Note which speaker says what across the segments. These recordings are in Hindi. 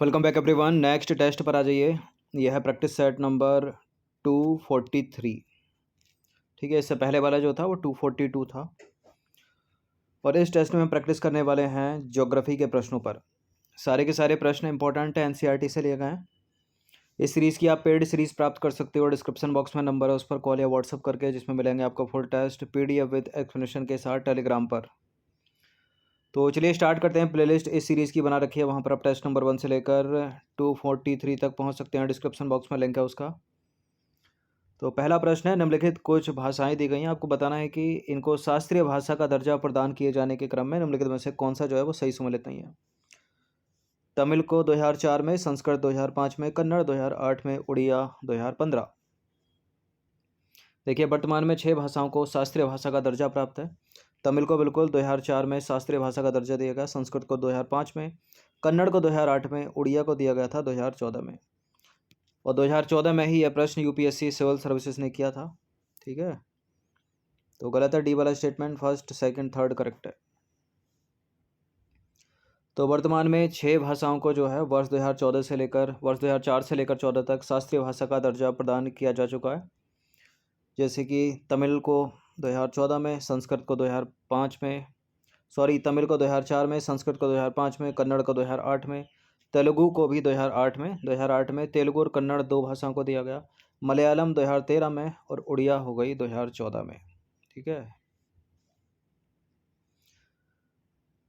Speaker 1: Welcome back everyone. Next test पर आ जाइए। यह है प्रैक्टिस सेट नंबर 243। ठीक है, इससे पहले वाला जो था वो 242 था। और इस टेस्ट में हम प्रैक्टिस करने वाले हैं ज्योग्राफी के प्रश्नों पर। सारे के सारे प्रश्न इंपॉर्टेंट हैं, एनसीईआरटी से लिए गए हैं। इस सीरीज़ की आप पेड सीरीज़ प्राप्त कर सकते हो। डिस्क्रिप्शन बॉक्स में नंबर है, उस पर कॉल या व्हाट्सअप करके, जिसमें मिलेंगे आपको full test PDF with explanation के साथ टेलीग्राम पर। तो चलिए स्टार्ट करते हैं। प्लेलिस्ट इस सीरीज़ की बना रखी है, वहाँ पर आप टेस्ट नंबर 1 से लेकर 243 तक पहुँच सकते हैं। डिस्क्रिप्शन बॉक्स में लिंक है उसका। तो पहला प्रश्न है, निम्नलिखित कुछ भाषाएं दी गई हैं, आपको बताना है कि इनको शास्त्रीय भाषा का दर्जा प्रदान किए जाने के क्रम में निम्नलिखित में से कौन सा जो है वो सही सम्मिलित नहीं है। तमिल को 2004 में, संस्कृत 2005 में, कन्नड़ 2008 में, उड़िया 2015। देखिए, वर्तमान में 6 भाषाओं को शास्त्रीय भाषा का दर्जा प्राप्त है। तमिल को बिल्कुल 2004 में शास्त्रीय भाषा का दर्जा दिया गया, संस्कृत को 2005 में, कन्नड़ को 2008 में, उड़िया को दिया गया था 2014 में। और 2014 में ही यह प्रश्न यूपीएससी सिविल सर्विसेज ने किया था। ठीक है, तो गलत है डी वाला statement. First, second, third correct है। तो वर्तमान में 6 भाषाओं को जो है वर्ष 2004 से लेकर 14 तक शास्त्रीय भाषा का दर्जा प्रदान किया जा चुका है। जैसे कि तमिल को 2014 में, संस्कृत को 2005 में, तमिल को 2004 में, संस्कृत को 2005 में, कन्नड़ को 2008 में, तेलुगु को भी 2008 में तेलुगु और कन्नड़ 2 भाषाओं को दिया गया। मलयालम 2013 में और उड़िया हो गई 2014 में। ठीक है,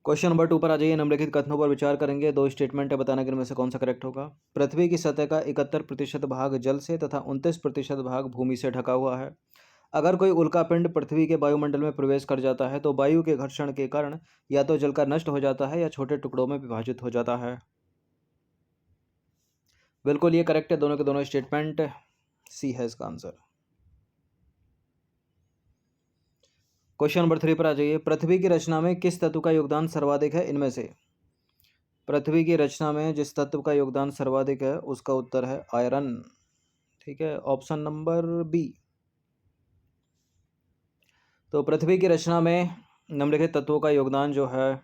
Speaker 1: क्वेश्चन नंबर 2 पर आ जाइए। निम्नलिखित कथनों पर विचार करेंगे। 2 स्टेटमेंट है, बताना कि इनमें से कौन सा करेक्ट होगा। पृथ्वी की सतह का 71% भाग जल से तथा 29% भाग भूमि से ढका हुआ है। अगर कोई उल्कापिंड पृथ्वी के वायुमंडल में प्रवेश कर जाता है तो वायु के घर्षण के कारण या तो जलकर नष्ट हो जाता है या छोटे टुकड़ों में विभाजित हो जाता है। बिल्कुल ये करेक्ट है, दोनों के दोनों स्टेटमेंट। सी है इसका आंसर। क्वेश्चन नंबर 3 पर आ जाइए। पृथ्वी की रचना में किस तत्व का योगदान सर्वाधिक है इनमें से। पृथ्वी की रचना में जिस तत्व का योगदान सर्वाधिक है उसका उत्तर है आयरन। ठीक है, ऑप्शन नंबर बी। तो पृथ्वी की रचना में निम्नलिखित तत्वों का योगदान जो है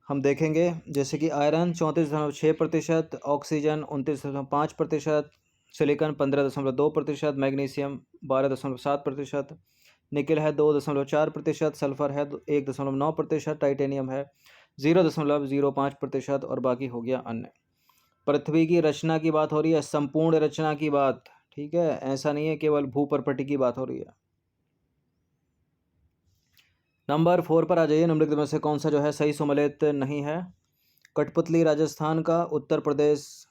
Speaker 1: हम देखेंगे, जैसे कि आयरन 34.6%, ऑक्सीजन 29.5%, सिलिकॉन 15.2%, मैग्नीशियम 12.7%, निकल है 2.4%, सल्फर है 1.9%, टाइटेनियम है 0.05% और बाकी हो गया अन्य। पृथ्वी की रचना की बात हो रही है, संपूर्ण रचना की बात। ठीक है, ऐसा नहीं है केवल भूपर्पटी की बात हो रही है। नंबर 4 पर आ जाइए। निम्नलिखित में से कौन सा जो है सही सम्मिलित नहीं है। कठपुतली राजस्थान का, उत्तर प्रदेश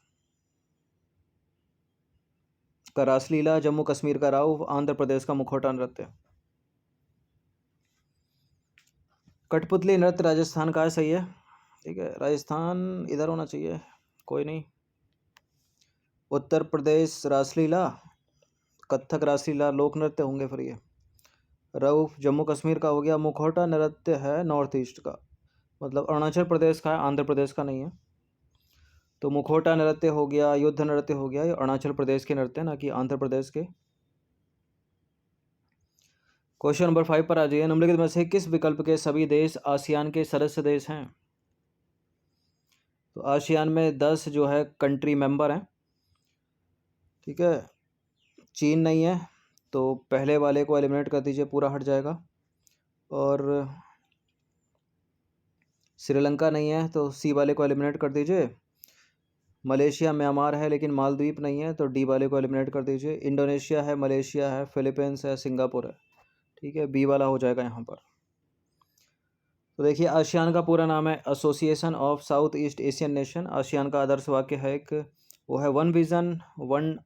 Speaker 1: का रासलीला, जम्मू कश्मीर का राउफ, आंध्र प्रदेश का मुखौटा नृत्य। कठपुतली नृत्य राजस्थान का है, सही है। ठीक है, राजस्थान इधर होना चाहिए, कोई नहीं। उत्तर प्रदेश रासलीला, कथक रासलीला लोक नृत्य होंगे फिर ये। राउफ जम्मू कश्मीर का हो गया। मुखौटा नृत्य है नॉर्थ ईस्ट का, मतलब अरुणाचल प्रदेश का है, आंध्र प्रदेश का नहीं है। तो मुखौटा नृत्य हो गया, युद्ध नृत्य हो गया, ये अरुणाचल प्रदेश के नृत्य, ना कि आंध्र प्रदेश के। क्वेश्चन नंबर 5 पर आ जाइए। निम्नलिखित में से किस विकल्प के सभी देश आसियान के सदस्य देश हैं। तो आसियान में 10 जो है कंट्री मेंबर हैं। ठीक है, चीन नहीं है तो पहले वाले को एलिमिनेट कर दीजिए, पूरा हट जाएगा। और श्रीलंका नहीं है तो सी वाले को एलिमिनेट कर दीजिए। मलेशिया म्यांमार है लेकिन मालदीव नहीं है तो डी वाले को एलिमिनेट कर दीजिए। इंडोनेशिया है, मलेशिया है, फिलीपींस है, सिंगापुर है। ठीक है, बी वाला हो जाएगा यहाँ पर। तो देखिए, आसियान का पूरा नाम है association of south east Asian nation. ASEAN का आदर्श वाक्य है एक, वो है one vision, one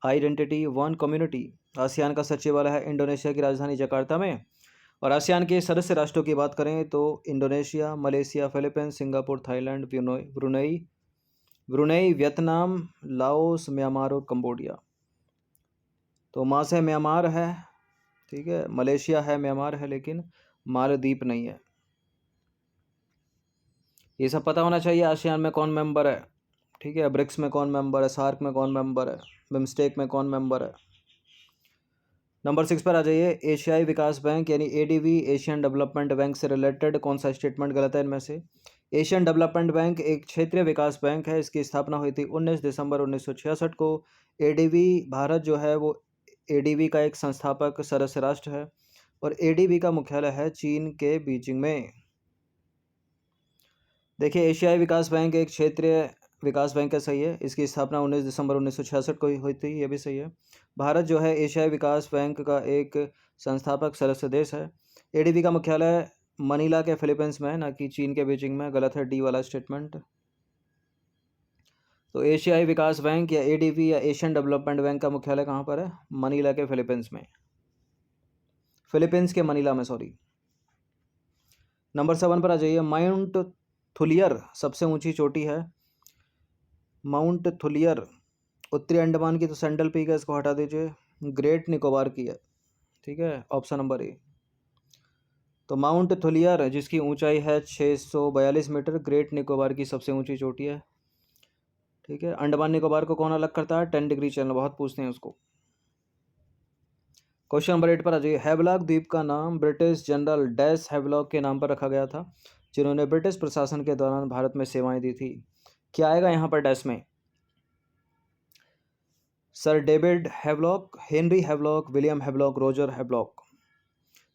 Speaker 1: identity, one community. ASEAN का सचिवालय है इंडोनेशिया की राजधानी जकार्ता में। और आसियान के सदस्य राष्ट्रों की बात करें तो Indonesia, Malaysia, Philippines, Singapore, Thailand, Brunei, Vietnam, Laos, Myanmar और कंबोडिया। तो माँ से म्यांमार है, ठीक है, मलेशिया है, म्यांमार है, लेकिन मालदीव नहीं है। ये सब पता होना चाहिए। आसियान में कौन मेंबर है, ठीक है, ब्रिक्स में कौन मेंबर है, सार्क में कौन मेंबर है, बिम्स्टेक में कौन मेंबर है। नंबर 6 पर आ जाइए। एशियाई विकास बैंक यानी एडीबी, एशियन डेवलपमेंट बैंक से रिलेटेड कौन सा स्टेटमेंट गलत है इनमें से? एशियन डेवलपमेंट बैंक एक क्षेत्रीय विकास बैंक है। इसकी स्थापना हुई थी 19 दिसंबर 1966 को। एडीबी, भारत जो है वो एडीबी का एक संस्थापक सदस्य राष्ट्र है और एडीबी का मुख्यालय है चीन के बीजिंग में। देखिए, एशियाई विकास बैंक एक क्षेत्रीय विकास बैंक है, सही है। इसकी स्थापना 19 दिसंबर 1966 को हुई थी, ये भी सही है। भारत जो है एशियाई विकास बैंक का एक संस्थापक सदस्य देश है। एडीबी का मुख्यालय मनीला के फिलीपींस में है, ना कि चीन के बीजिंग में। गलत है डी वाला स्टेटमेंट। तो एशियाई विकास बैंक या एडीबी या एशियन डेवलपमेंट बैंक का मुख्यालय कहाँ पर है? मनीला के फिलीपींस में, फिलीपींस के मनीला में, सॉरी। नंबर 7 पर आ जाइए। माउंट थुलियर सबसे ऊंची चोटी है। माउंट थुलियर उत्तरी अंडमान की तो सैंडल पीक है, इसको हटा दीजिए। ग्रेट निकोबार की है, ठीक है, ऑप्शन नंबर ए। तो माउंट थुलियर जिसकी ऊंचाई है 642 मीटर, ग्रेट निकोबार की सबसे ऊंची चोटी है, ठीक है। अंडमान निकोबार को कौन अलग करता है? 10 डिग्री चैनल, बहुत पूछते हैं उसको। क्वेश्चन नंबर 8 पर आ जाइए। हैवलॉक द्वीप का नाम ब्रिटिश जनरल डैश हैवलॉक के नाम पर रखा गया था, जिन्होंने ब्रिटिश प्रशासन के दौरान भारत में सेवाएं दी थी। क्या आएगा यहाँ पर डैश में? Sir David Havelock, Henry Havelock, William Havelock, Roger Havelock.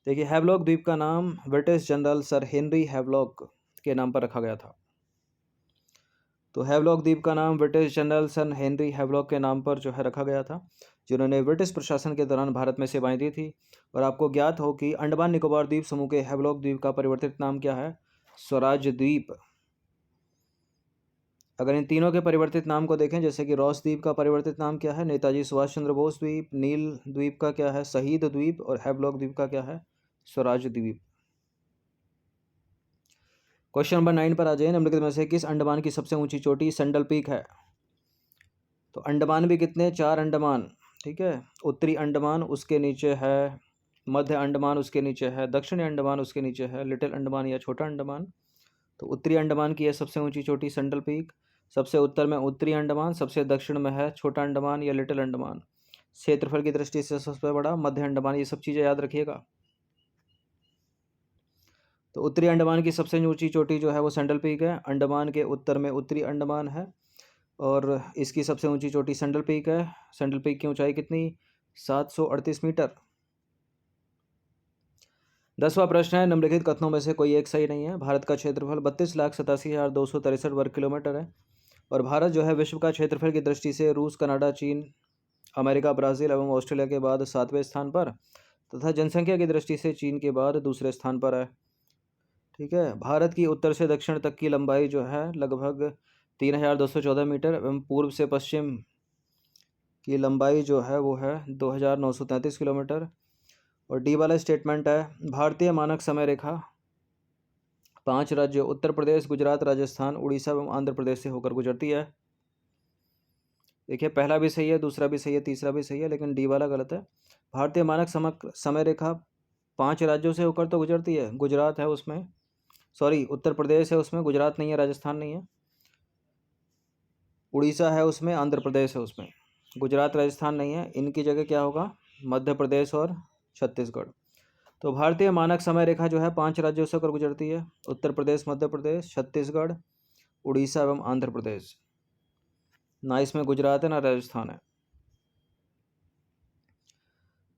Speaker 1: देखिए, हैवलॉक द्वीप का नाम British general sir Henry Havelock के नाम पर रखा गया था। तो हैवलॉक द्वीप का नाम British general sir Henry Havelock के नाम पर जो है रखा गया था, जिन्होंने ब्रिटिश प्रशासन के दौरान भारत में सेवाएं दी थी। और आपको ज्ञात हो कि अंडमान निकोबार द्वीप समूह के हैवलॉक द्वीप का परिवर्तित नाम क्या है? स्वराज द्वीप। अगर इन तीनों के परिवर्तित नाम को देखें, जैसे कि रॉस द्वीप का परिवर्तित नाम क्या है? नेताजी सुभाष चंद्र बोस द्वीप। नील द्वीप का क्या है? शहीद द्वीप। और हैवलॉक द्वीप का क्या है? स्वराज द्वीप। क्वेश्चन नंबर 9 पर आ जाए। निम्नलिखित में से किस अंडमान की सबसे ऊंची चोटी सैंडल पीक है? तो अंडमान भी कितने? 4 अंडमान, ठीक है। उत्तरी अंडमान, उसके नीचे है मध्य अंडमान, उसके नीचे है दक्षिणी अंडमान, उसके नीचे है लिटिल अंडमान या छोटा अंडमान। तो उत्तरी अंडमान की है सबसे ऊंची चोटी सैंडल पीक। सबसे उत्तर में उत्तरी अंडमान, सबसे दक्षिण में है छोटा अंडमान या लिटिल अंडमान। क्षेत्रफल की दृष्टि से सबसे बड़ा मध्य अंडमान। ये सब चीज़ें याद रखिएगा। तो उत्तरी अंडमान की सबसे ऊंची चोटी जो है वो सैंडल पीक है। अंडमान के उत्तर में उत्तरी अंडमान है और इसकी सबसे ऊंची चोटी सैंडल पीक है। सैंडल पीक की ऊंचाई कितनी? 738 मीटर। 10वां प्रश्न है। निम्नलिखित कथनों में से कोई एक सही नहीं है। भारत का क्षेत्रफल 32,87,263 वर्ग किलोमीटर है और भारत जो है विश्व का क्षेत्रफल की दृष्टि से रूस, कनाडा, चीन, अमेरिका, ब्राज़ील एवं ऑस्ट्रेलिया के बाद 7वें स्थान पर तथा जनसंख्या की दृष्टि से चीन के बाद दूसरे स्थान पर है, ठीक है। भारत की उत्तर से दक्षिण तक की लंबाई जो है लगभग 3,214 मीटर एवं पूर्व से पश्चिम की लंबाई जो है वो है 2,933 किलोमीटर। और डी वाला स्टेटमेंट है भारतीय मानक समय रेखा 5 राज्यों उत्तर प्रदेश, गुजरात, राजस्थान, उड़ीसा एवं आंध्र प्रदेश से होकर गुजरती है। देखिए, पहला भी सही है, दूसरा भी सही है, तीसरा भी सही है, लेकिन डी वाला गलत है। भारतीय मानक समय रेखा 5 राज्यों से होकर तो गुजरती है। गुजरात है उसमें, सॉरी उत्तर प्रदेश है उसमें, गुजरात नहीं है, राजस्थान नहीं है, उड़ीसा है उसमें, आंध्र प्रदेश है उसमें। गुजरात राजस्थान नहीं है, इनकी जगह क्या होगा? मध्य प्रदेश और छत्तीसगढ़। तो भारतीय मानक समय रेखा जो है 5 राज्यों से होकर गुजरती है। उत्तर प्रदेश, मध्य प्रदेश, छत्तीसगढ़, उड़ीसा एवं आंध्र प्रदेश। ना इसमें गुजरात है ना राजस्थान है।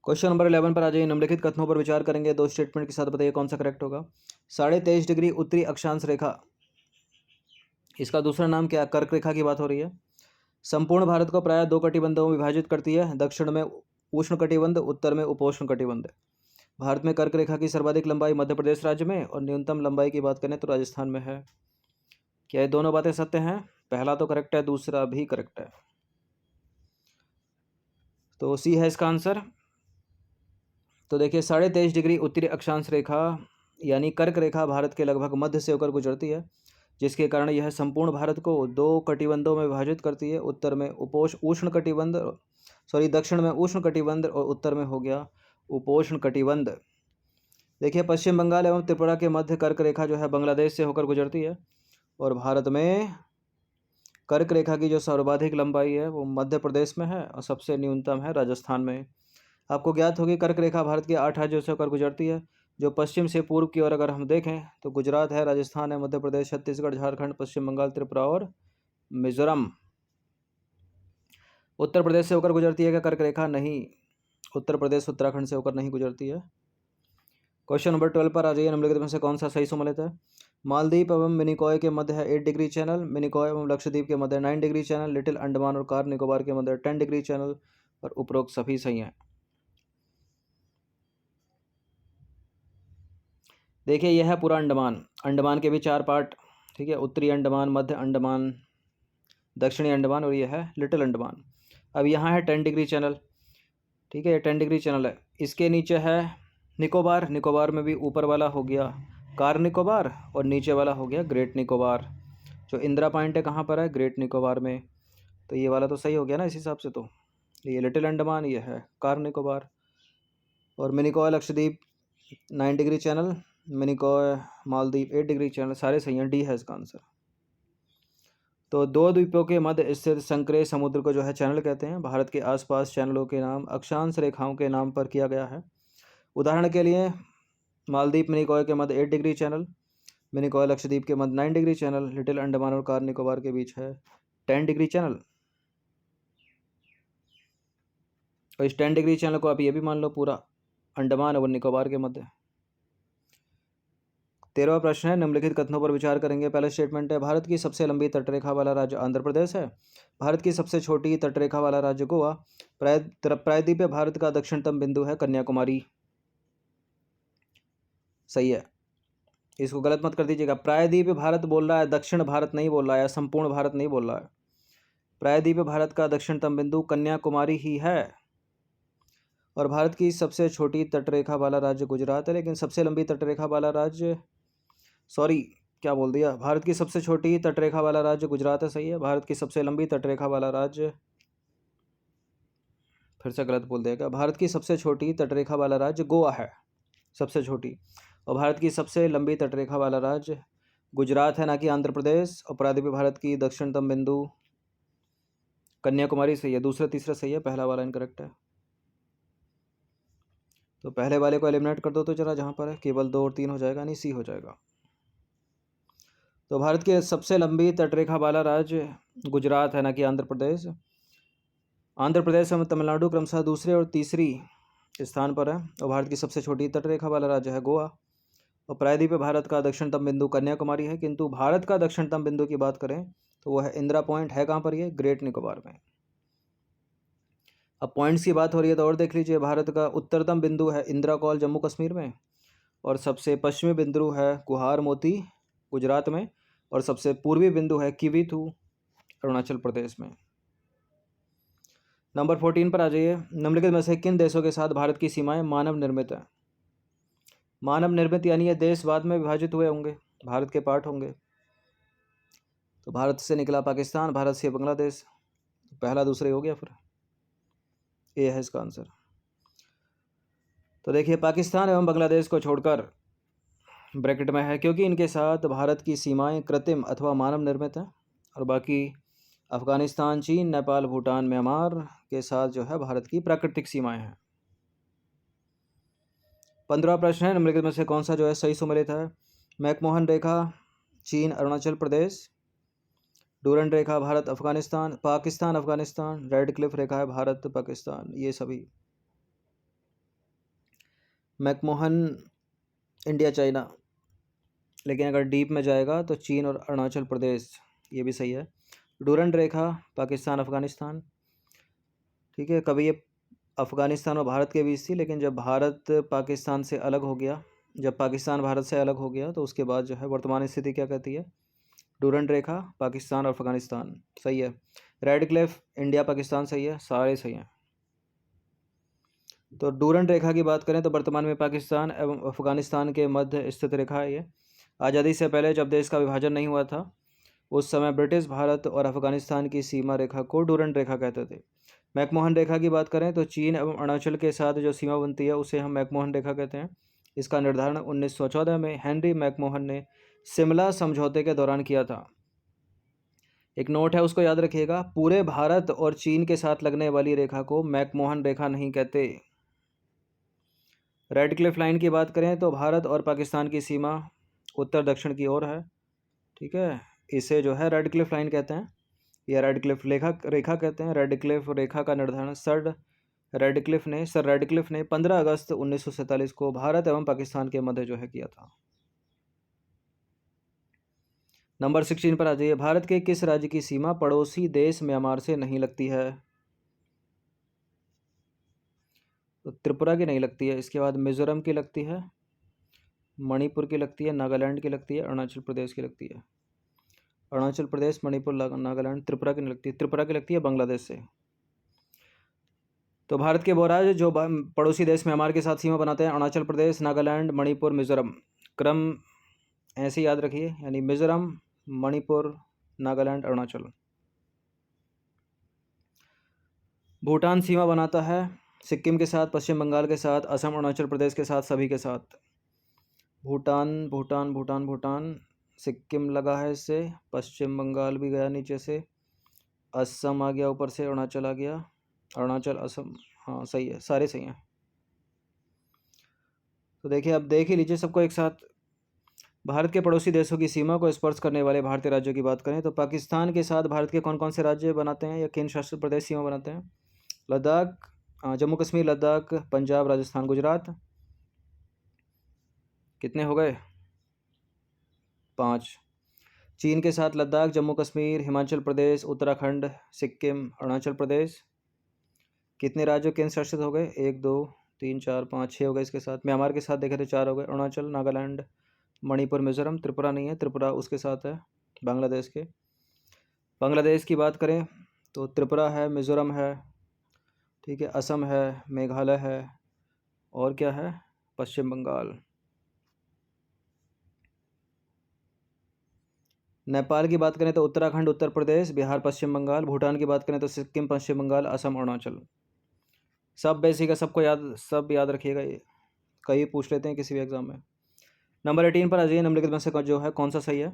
Speaker 1: क्वेश्चन नंबर 11 पर आ जाइए। निम्नलिखित कथनों पर विचार करेंगे, 2 स्टेटमेंट के साथ बताइए कौन सा करेक्ट होगा। 23.5 डिग्री उत्तरी अक्षांश रेखा, इसका दूसरा नाम क्या? कर्क रेखा की बात हो रही है। संपूर्ण भारत को प्रायः 2 कटिबंधों में विभाजित करती है। दक्षिण में उष्ण कटिबंध, उत्तर में उपोष्ण कटिबंध। भारत में कर्क रेखा की सर्वाधिक लंबाई मध्य प्रदेश राज्य में और न्यूनतम लंबाई की बात करें तो राजस्थान में है। क्या ये दोनों बातें सत्य हैं? पहला तो करेक्ट है, दूसरा भी करेक्ट है, तो सी है इसका आंसर। तो देखिए, 23.5 डिग्री उत्तरी अक्षांश रेखा यानी कर्क रेखा भारत के लगभग मध्य से होकर गुजरती है, जिसके कारण यह संपूर्ण भारत को 2 कटिबंधों में विभाजित करती है। उत्तर में उष्ण कटिबंध, सॉरी दक्षिण में उष्ण कटिबंध और उत्तर में हो गया उपोष्ण कटिबंध। देखिए, पश्चिम बंगाल एवं त्रिपुरा के मध्य कर्क रेखा जो है बांग्लादेश से होकर गुजरती है और भारत में कर्क रेखा की जो सर्वाधिक लंबाई है वो मध्य प्रदेश में है और सबसे न्यूनतम है राजस्थान में। आपको ज्ञात होगी कर्क रेखा भारत के 8 राज्यों से होकर गुजरती है। जो पश्चिम से पूर्व की ओर अगर हम देखें तो गुजरात है, राजस्थान है, मध्य प्रदेश, छत्तीसगढ़, झारखंड, पश्चिम बंगाल, त्रिपुरा और मिजोरम। उत्तर प्रदेश से होकर गुजरती है क्या कर्क रेखा? नहीं, उत्तर प्रदेश उत्तराखंड से होकर नहीं गुजरती है। क्वेश्चन नंबर 12 पर आ जाइए। निम्नलिखित में से कौन सा सही सम्मिलित है? मालदीव एवं मिनिकॉय के मध्य है 8 डिग्री चैनल, मिनिकॉय एवं लक्षद्वीप के मध्य 9 डिग्री चैनल, लिटिल अंडमान और कार निकोबार के मध्य 10 डिग्री चैनल, और उपरोक्त सभी सही हैं। देखिए यह है पूरा अंडमान। अंडमान के भी 4 पार्ट, ठीक है, उत्तरी अंडमान, मध्य अंडमान, दक्षिणी अंडमान और यह है लिटिल अंडमान। अब यहाँ है 10 डिग्री चैनल, ठीक है, ये 10 डिग्री चैनल है। इसके नीचे है निकोबार, निकोबार में भी ऊपर वाला हो गया कार निकोबार और नीचे वाला हो गया ग्रेट निकोबार। जो इंदिरा पॉइंट है कहाँ पर है? ग्रेट निकोबार में। तो ये वाला तो सही हो गया ना इस हिसाब से। तो ये लिटिल अंडमान, ये है कार निकोबार। और Minicoy Lakshadweep 9 degree channel, Minicoy Maldives 8 degree channel, सारे सही हैं। डी है इसका आंसर। तो 2 द्वीपों के मध्य स्थित संक्रेय समुद्र को जो है चैनल कहते हैं। भारत के आसपास चैनलों के नाम अक्षांश रेखाओं के नाम पर किया गया है। उदाहरण के लिए मालदीव मिनिकॉय के मध्य 8 डिग्री चैनल, मिनिकॉय लक्षद्वीप के मध्य 9 डिग्री चैनल, लिटिल अंडमान और कार निकोबार के बीच है 10 डिग्री चैनल। और इस 10 डिग्री चैनल को आप ये भी मान लो पूरा अंडमान और निकोबार के मध्य। 13वां प्रश्न है, निम्नलिखित कथनों पर विचार करेंगे। पहला स्टेटमेंट है, भारत की सबसे लंबी तटरेखा वाला राज्य आंध्र प्रदेश है। भारत की सबसे छोटी तटरेखा वाला राज्य गोवा। प्रायद्वीप भारत का दक्षिणतम बिंदु है कन्याकुमारी। सही है, इसको गलत मत कर दीजिएगा। प्रायद्वीप भारत बोल रहा है, दक्षिण भारत नहीं बोल रहा है, संपूर्ण भारत नहीं बोल रहा है। प्रायद्वीप भारत का दक्षिणतम बिंदु कन्याकुमारी ही है। और भारत की सबसे छोटी तटरेखा वाला राज्य गुजरात है, लेकिन सबसे लंबी तटरेखा वाला राज्य, सॉरी क्या बोल दिया, भारत की सबसे छोटी तटरेखा वाला राज्य गुजरात है। सही है। भारत की सबसे लंबी तटरेखा वाला राज्य, फिर से गलत बोल देगा, भारत की सबसे छोटी तटरेखा वाला राज्य गोवा है, सबसे छोटी। और भारत की सबसे लंबी तटरेखा वाला राज्य गुजरात है, ना कि आंध्र प्रदेश। और प्रायद्वीप भारत की दक्षिणतम बिंदु कन्याकुमारी। सही है, दूसरा तीसरा सही है, पहला वाला इनकरेक्ट है। तो पहले वाले को एलिमिनेट कर दो तो जरा, जहाँ पर है केवल 2 और 3 हो जाएगा, नहीं सी हो जाएगा। तो भारत की सबसे लंबी तटरेखा वाला राज्य गुजरात है, ना कि आंध्र प्रदेश। आंध्र प्रदेश एवं तमिलनाडु क्रमशः दूसरे और तीसरी स्थान पर है। और भारत की सबसे छोटी तटरेखा वाला राज्य है गोवा। और प्रायद्वीप भारत का दक्षिणतम बिंदु कन्याकुमारी है। किंतु भारत का दक्षिणतम बिंदु की बात करें तो वह है इंदिरा पॉइंट। है कहाँ पर? ये ग्रेट निकोबार में। अब पॉइंट्स की बात हो रही है तो और देख लीजिए, भारत का उत्तरतम बिंदु है इंदिरा कॉल जम्मू कश्मीर में, और सबसे पश्चिमी बिंदु है कुहार मोती गुजरात में, और सबसे पूर्वी बिंदु है किवीथू अरुणाचल प्रदेश में। नंबर 14 पर आ जाइए। निम्नलिखित में से किन देशों के साथ भारत की सीमाएं मानव निर्मित है? मानव निर्मित यानी ये देश बाद में विभाजित हुए होंगे, भारत के पार्ट होंगे। तो भारत से निकला पाकिस्तान, भारत से बांग्लादेश, पहला दूसरा हो गया, फिर ये है इसका आंसर। तो देखिए पाकिस्तान एवं बांग्लादेश को छोड़कर ब्रैकेट में है, क्योंकि इनके साथ भारत की सीमाएं कृत्रिम अथवा मानव निर्मित हैं। और बाकी अफगानिस्तान, चीन, नेपाल, भूटान, म्यांमार के साथ जो है भारत की प्राकृतिक सीमाएं हैं। 15वां प्रश्न है, निम्नलिखित में से कौन सा जो है सही सम्मिलित है? मैकमोहन रेखा चीन अरुणाचल प्रदेश, डूरंड रेखा भारत अफगानिस्तान, पाकिस्तान अफगानिस्तान, रेड क्लिफ रेखा है भारत पाकिस्तान, ये सभी। मैकमोहन इंडिया चाइना, लेकिन अगर डीप में जाएगा तो चीन और अरुणाचल प्रदेश, ये भी सही है। डूरंड रेखा पाकिस्तान अफगानिस्तान, ठीक है। कभी ये अफगानिस्तान और भारत के बीच थी, लेकिन जब भारत पाकिस्तान से अलग हो गया, जब पाकिस्तान भारत से अलग हो गया, तो उसके बाद जो है वर्तमान स्थिति क्या कहती है? डूरंड रेखा पाकिस्तान और अफगानिस्तान, सही है। रेड क्लिफ इंडिया पाकिस्तान, सही है, सारे सही हैं। तो डूरंड रेखा की बात करें तो वर्तमान में पाकिस्तान एवं अफगानिस्तान के मध्य स्थित रेखा है ये। आज़ादी से पहले जब देश का विभाजन नहीं हुआ था, उस समय ब्रिटिश भारत और अफगानिस्तान की सीमा रेखा को डूरंड रेखा कहते थे। मैकमोहन रेखा की बात करें तो चीन एवं अरुणाचल के साथ जो सीमा बनती है उसे हम मैकमोहन रेखा कहते हैं। इसका निर्धारण 1914 में हेनरी मैकमोहन ने शिमला समझौते के दौरान किया था। एक नोट है, उसको याद रखिएगा, पूरे भारत और चीन के साथ लगने वाली रेखा को मैकमोहन रेखा नहीं कहते। रेड क्लिफ लाइन की बात करें तो भारत और पाकिस्तान की सीमा उत्तर दक्षिण की ओर है, ठीक है। इसे जो है रेड क्लिफ लाइन कहते हैं या रेड क्लिफ रेखा कहते हैं। रेड क्लिफ रेखा का निर्धारण सर रेडक्लिफ ने 15 अगस्त 1947 को भारत एवं पाकिस्तान के मध्य जो है किया था। नंबर 16 पर आ जाइए। भारत के किस राज्य की सीमा पड़ोसी देश म्यांमार से नहीं लगती है? तो त्रिपुरा की नहीं लगती है। इसके बाद मिजोरम की लगती है, मणिपुर की लगती है, नागालैंड की लगती है, अरुणाचल प्रदेश की लगती है। अरुणाचल प्रदेश, मणिपुर, नागालैंड, त्रिपुरा की नहीं लगती। त्रिपुरा की लगती है बांग्लादेश से। तो भारत के वो राज्य जो पड़ोसी देश म्यांमार के साथ सीमा बनाते हैं, अरुणाचल प्रदेश, नागालैंड, मणिपुर, मिजोरम। क्रम ऐसे याद रखिए, यानी मिजोरम, मणिपुर, नागालैंड, अरुणाचल। भूटान सीमा बनाता है सिक्किम के साथ, पश्चिम बंगाल के साथ, असम, अरुणाचल प्रदेश के साथ, सभी के साथ। भूटान भूटान भूटान भूटान सिक्किम लगा है इससे, पश्चिम बंगाल भी गया नीचे से, असम आ गया ऊपर से, अरुणाचल आ गया, अरुणाचल, असम। हाँ सही है, सारे सही हैं। तो देखिए, अब देख ही लीजिए सबको एक साथ। भारत के पड़ोसी देशों की सीमा को स्पर्श करने वाले भारतीय राज्यों की बात करें तो पाकिस्तान के साथ भारत के कौन कौन से राज्य बनाते हैं या केंद्र शासित प्रदेश सीमा बनाते हैं? लद्दाख, जम्मू कश्मीर, लद्दाख, पंजाब, राजस्थान, गुजरात। कितने हो गए? 5। चीन के साथ लद्दाख, जम्मू कश्मीर, हिमाचल प्रदेश, उत्तराखंड, सिक्किम, अरुणाचल प्रदेश। कितने राज्य केंद्र शासित हो गए? 1 2 3 4 5 6 हो गए इसके साथ। म्यांमार के साथ देखे तो 4 हो गए, अरुणाचल, नागालैंड, मणिपुर, मिजोरम। त्रिपुरा नहीं है, त्रिपुरा उसके साथ है बांग्लादेश के। बांग्लादेश की बात करें तो त्रिपुरा है, मिजोरम है, ठीक है, असम है, मेघालय है, और क्या है? पश्चिम बंगाल। नेपाल की बात करें तो उत्तराखंड, उत्तर प्रदेश, बिहार, पश्चिम बंगाल। भूटान की बात करें तो सिक्किम, पश्चिम बंगाल, असम, अरुणाचल। सब बेसिक है, सबको सब याद रखिएगा, ये कहीं पूछ लेते हैं किसी भी एग्जाम में। नंबर 18 पर आ जाइए। निम्नलिखित में से जो है कौन सा सही है?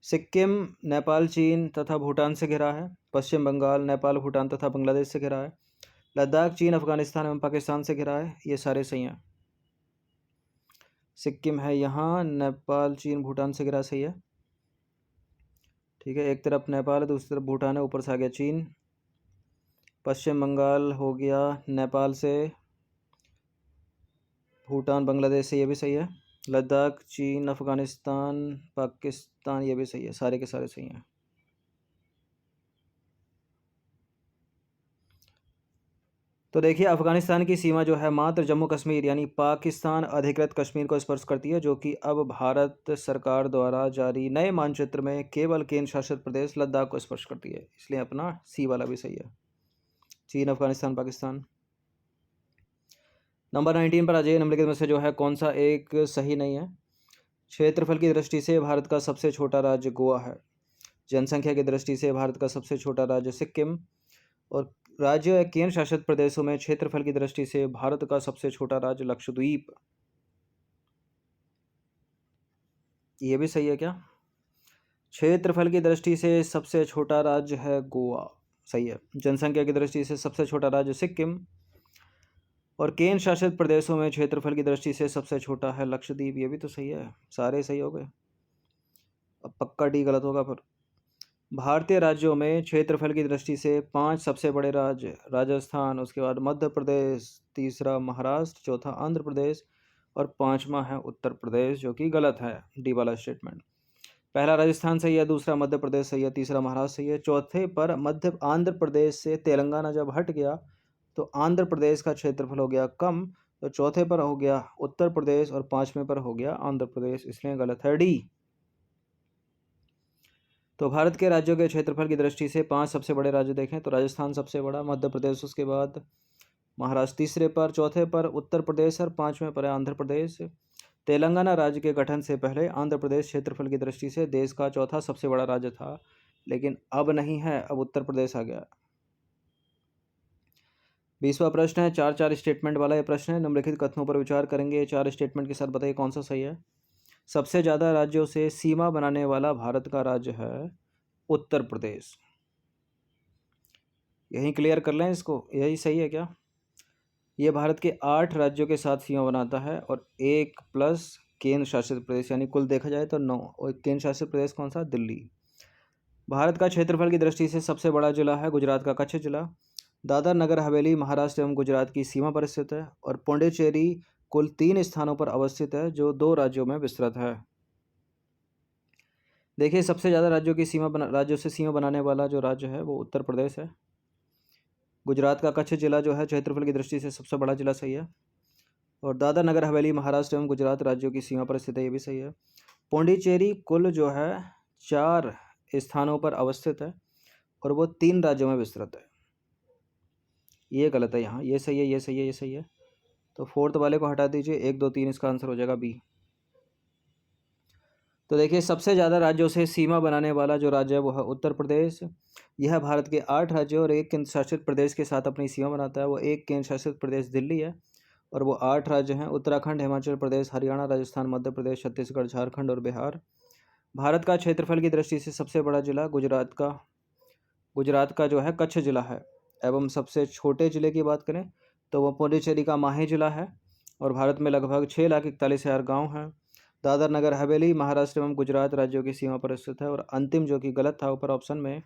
Speaker 1: सिक्किम नेपाल, चीन तथा भूटान से घिरा है। पश्चिम बंगाल नेपाल, भूटान तथा बांग्लादेश से घिरा है। लद्दाख चीन, अफगानिस्तान एवं पाकिस्तान से घिरा है। ये सारे सही हैं। सिक्किम है यहाँ, नेपाल, चीन, भूटान से घिरा, सही है, ठीक है। एक तरफ नेपाल है, दूसरी तरफ भूटान है, ऊपर से आ गया चीन। पश्चिम बंगाल हो गया नेपाल से, भूटान बांग्लादेश से, ये भी सही है। लद्दाख चीन, अफगानिस्तान, पाकिस्तान, ये भी सही है, सारे के सारे सही हैं। तो देखिए, अफगानिस्तान की सीमा जो है मात्र जम्मू कश्मीर यानी पाकिस्तान अधिकृत कश्मीर को स्पर्श करती है, जो कि अब भारत सरकार द्वारा जारी नए मानचित्र में केवल केंद्र शासित प्रदेश लद्दाख को स्पर्श करती है। इसलिए अपना सी वाला भी सही है, चीन, अफगानिस्तान, पाकिस्तान। नंबर 19 पर आ जाइए। निम्नलिखित में से जो है कौन सा एक सही नहीं है? क्षेत्रफल की दृष्टि से भारत का सबसे छोटा राज्य गोवा है। जनसंख्या की दृष्टि से भारत का सबसे छोटा राज्य सिक्किम। और राज्य या केंद्र शासित प्रदेशों में क्षेत्रफल की दृष्टि से भारत का सबसे छोटा राज्य लक्षद्वीप। ये भी सही है क्या? क्षेत्रफल की दृष्टि से सबसे छोटा राज्य है गोवा, सही है। जनसंख्या की दृष्टि से सबसे छोटा राज्य सिक्किम। और केंद्र शासित प्रदेशों में क्षेत्रफल की दृष्टि से सबसे छोटा है लक्षद्वीप, ये भी तो सही है, सारे सही हो गए। अब पक्का डी गलत होगा फिर। भारतीय राज्यों में क्षेत्रफल की दृष्टि से 5 सबसे बड़े राज्य राजस्थान, उसके बाद मध्य प्रदेश, तीसरा महाराष्ट्र, चौथा आंध्र प्रदेश और 5वां है उत्तर प्रदेश, जो कि गलत है, डी वाला स्टेटमेंट। पहला राजस्थान सही है, दूसरा मध्य प्रदेश सही है, तीसरा महाराष्ट्र सही है, चौथे पर आंध्र प्रदेश से तेलंगाना जब हट गया तो आंध्र प्रदेश का क्षेत्रफल हो गया कम, तो चौथे पर हो गया उत्तर प्रदेश और 5वें पर हो गया आंध्र प्रदेश, इसलिए गलत है डी। तो भारत के राज्यों के क्षेत्रफल की दृष्टि से 5 सबसे बड़े राज्य देखें तो राजस्थान सबसे बड़ा, मध्य प्रदेश उसके बाद, महाराष्ट्र तीसरे पर, चौथे पर उत्तर प्रदेश और 5वें पर है आंध्र प्रदेश। तेलंगाना राज्य के गठन से पहले आंध्र प्रदेश क्षेत्रफल की दृष्टि से देश का चौथा सबसे बड़ा राज्य था, लेकिन अब नहीं है, अब उत्तर प्रदेश आ गया। 20वां प्रश्न है, 4 स्टेटमेंट वाला ये प्रश्न है। निम्नलिखित कथनों पर विचार करेंगे, 4 स्टेटमेंट के साथ बताइए कौन सा सही है। सबसे ज़्यादा राज्यों से सीमा बनाने वाला भारत का राज्य है उत्तर प्रदेश। यहीं क्लियर कर लें इसको, यही सही है क्या? ये भारत के 8 राज्यों के साथ सीमा बनाता है और 1 प्लस केंद्र शासित प्रदेश, यानी कुल देखा जाए तो 9, और केंद्र शासित प्रदेश कौन सा? दिल्ली। भारत का क्षेत्रफल की दृष्टि से सबसे बड़ा जिला है गुजरात का कच्छ जिला। दादर नगर हवेली महाराष्ट्र एवं गुजरात की सीमा पर स्थित है और पुडुचेरी कुल 3 स्थानों पर अवस्थित है जो 2 राज्यों में विस्तृत है। देखिए सबसे ज़्यादा राज्यों से सीमा बनाने वाला जो राज्य है वो उत्तर प्रदेश है। गुजरात का कच्छ जिला जो है क्षेत्रफल की दृष्टि से सबसे बड़ा जिला, सही है। और दादर नगर हवेली महाराष्ट्र एवं गुजरात राज्यों की सीमा पर स्थित है, ये भी सही है। पुडुचेरी कुल जो है 4 स्थानों पर अवस्थित है और वो 3 राज्यों में विस्तृत है, ये गलत है यहाँ, ये सही है, ये सही है, ये सही है। तो फोर्थ वाले को हटा दीजिए, 1 2 3 इसका आंसर हो जाएगा बी। तो देखिए सबसे ज़्यादा राज्यों से सीमा बनाने वाला जो राज्य है वो है उत्तर प्रदेश। यह भारत के 8 राज्यों और 1 केंद्र शासित प्रदेश के साथ अपनी सीमा बनाता है। वो 1 केंद्र शासित प्रदेश दिल्ली है और वो 8 राज्य हैं: उत्तराखंड, हिमाचल प्रदेश, हरियाणा, राजस्थान, मध्य प्रदेश, छत्तीसगढ़, झारखंड और बिहार। भारत का क्षेत्रफल की दृष्टि से सबसे बड़ा जिला गुजरात का जो है कच्छ जिला है। एवं सबसे छोटे जिले की बात करें तो वो पुडुचेरी का माहे जिला है और भारत में लगभग 6,41,000 गाँव हैं। दादर नगर हवेली महाराष्ट्र एवं गुजरात राज्यों की सीमा पर स्थित है। और अंतिम जो कि गलत था ऊपर ऑप्शन में,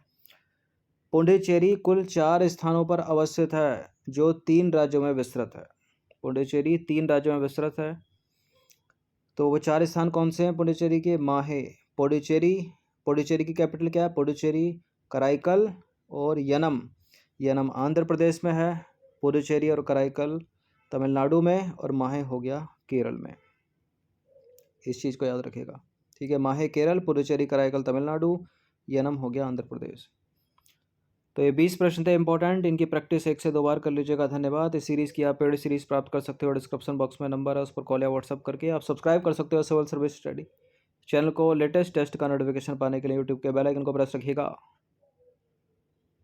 Speaker 1: पुडुचेरी कुल 4 स्थानों पर अवस्थित है जो 3 राज्यों में विस्तृत है। पुडुचेरी 3 राज्यों में विस्तृत है। तो वो 4 स्थान कौन से हैं पुडुचेरी के? माहे, पुडुचेरी की कैपिटल क्या है? पुडुचेरी, कराईकल और यनम आंध्र प्रदेश में है। पुडुचेरी और कराईकल तमिलनाडु में और माहे हो गया केरल में। इस चीज़ को याद रखिएगा, ठीक है। माहे केरल, पुडुचेरी कराईकल तमिलनाडु, यनम हो गया आंध्र प्रदेश। तो ये 20 प्रश्न थे इंपॉर्टेंट, इनकी प्रैक्टिस 1 से 2 बार कर लीजिएगा। धन्यवाद। इस सीरीज़ की आप पेड सीरीज़ प्राप्त कर सकते हो, डिस्क्रिप्शन बॉक्स में नंबर है, उस पर कॉल या व्हाट्सअप करके आप सब्सक्राइब कर सकते हो सिविल सर्विस स्टडी चैनल को। लेटेस्ट टेस्ट का नोटिफिकेशन पाने के लिए यूट्यूब के बेल आइकन को प्रेस रखिएगा।